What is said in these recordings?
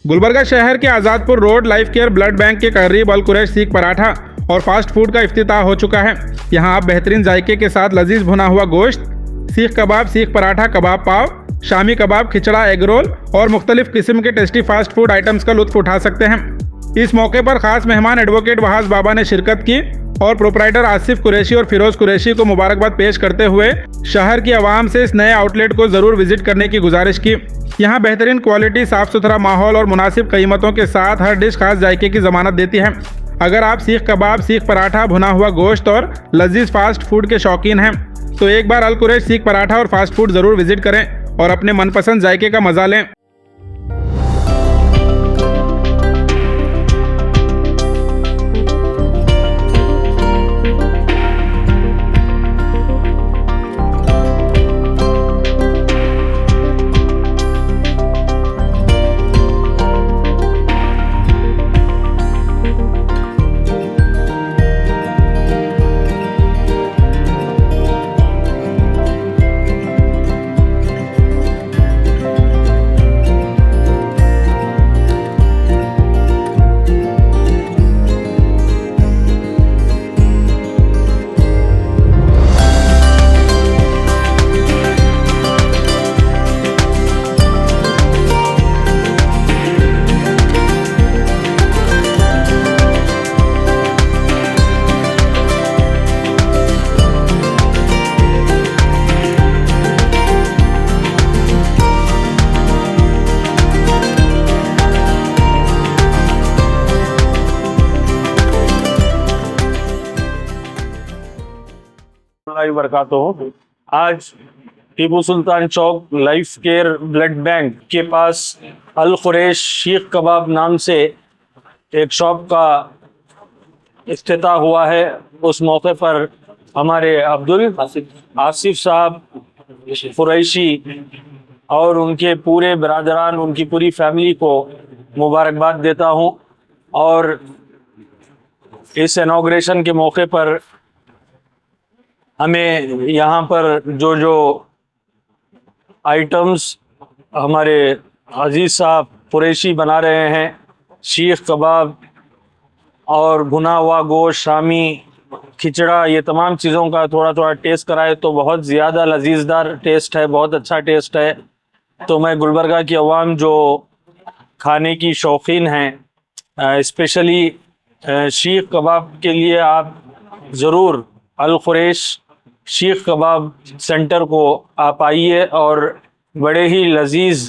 गुलबर्गा शहर के Azadpur road life care blood bank के करीब अल कुरैश सीख पराठा और फास्ट फूड का इफ्तिताह हो चुका है। यहाँ आप बेहतरीन जायके के साथ लजीज भुना हुआ गोश्त, सीख कबाब, सीख पराठा, कबाब पाव, शामी कबाब, खिचड़ा, एग रोल और मुख्तलिफ किस्म के टेस्टी फास्ट फूड आइटम्स का लुत्फ उठा सकते हैं। इस मौके पर खास मेहमान एडवोकेट वहाज बाबा ने शिरकत की और प्रोपराइटर आसिफ कुरैशी और फिरोज कुरैशी को मुबारकबाद पेश करते हुए शहर की आवाम से इस नए आउटलेट को ज़रूर विजिट करने की गुजारिश की। यहाँ बेहतरीन क्वालिटी, साफ़ सुथरा माहौल और मुनासिब कीमतों के साथ हर डिश खास जायके की ज़मानत देती है। अगर आप सीख कबाब, सीख पराठा, भुना हुआ गोश्त और लजीज फास्ट फूड के शौकीन हैं तो एक बार अल कुरैश सीख पराठा और फास्ट फूड ज़रूर विजिट करें और अपने मनपसंद जायके का मज़ा लें। बरकातहू। आज टीपू सुल्तान चौक लाइफ केयर ब्लड बैंक के पास अल कुरैश सीख कबाब नाम से एक शॉप का इफ्तिताह हुआ है। उस मौके पर हमारे अब्दुल आसिफ साहब कुरैशी और उनके पूरे बरादरान, उनकी पूरी फैमिली को मुबारकबाद देता हूं। और इस इनॉग्रेशन के मौके पर हमें यहाँ पर जो आइटम्स हमारे अजीज़ साहब कुरैशी बना रहे हैं, सीख कबाब और भुना हुआ गोश्त, शामी, खिचड़ा, ये तमाम चीज़ों का थोड़ा टेस्ट कराए तो बहुत ज़्यादा लजीजदार टेस्ट है, बहुत अच्छा टेस्ट है। तो मैं गुलबर्गा की अवाम जो खाने की शौकीन हैं, स्पेशली सीख कबाब के लिए आप ज़रूर अल कुरैश सीख कबाब सेंटर को आप आइए और बड़े ही लजीज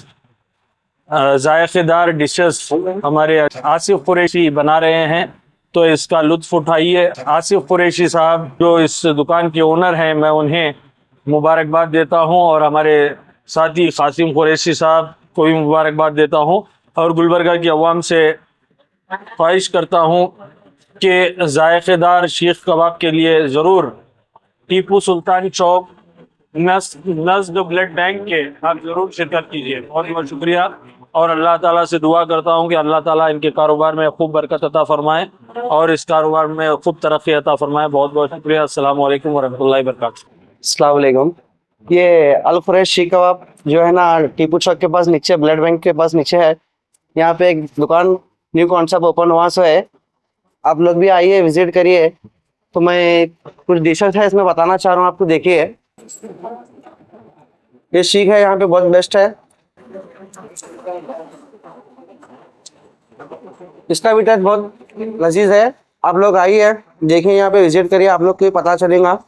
जायकेदार डिशेस हमारे आसिफ कुरैशी बना रहे हैं, तो इसका लुत्फ़ उठाइए। आसिफ कुरैशी साहब जो इस दुकान के ओनर हैं, मैं उन्हें मुबारकबाद देता हूं और हमारे साथी कासिम कुरैशी साहब को भी मुबारकबाद देता हूं और गुलबर्गा की अवाम से ख्वाहिश करता हूं कि जायकेदार सीख कबाब के लिए ज़रूर टीपू सुल्तान चौक नज़द ब्लड बैंक के आप ज़रूर शिरकत कीजिए। बहुत बहुत शुक्रिया और अल्लाह ताला से दुआ करता हूँ कि अल्लाह ताला इनके कारोबार में खूब बरकत अता फरमाए और इस कारोबार में खूब तरक्की अता फरमाए। बहुत बहुत शुक्रिया। अस्सलाम वालेकुम वरहमतुल्लाहि वबरकातुहू। अस्सलाम वालेकुम। ये अल कुरैश सीख कबाब जो है ना, टीपू चौक के पास नीचे ब्लड बैंक के पास नीचे है। यहाँ पे एक दुकान न्यू कॉन्सेप्ट ओपन हुआ सो है, आप लोग भी आइए, विजिट करिए। तो मैं कुछ डिशेस है इसमें बताना चाह रहा हूँ आपको। देखिए ये सीख है, यहाँ पे बहुत बेस्ट है। इसका भी टेस्ट बहुत लजीज है। आप लोग आइए, देखिए, यहाँ पे विजिट करिए, आप लोग को पता चलेगा।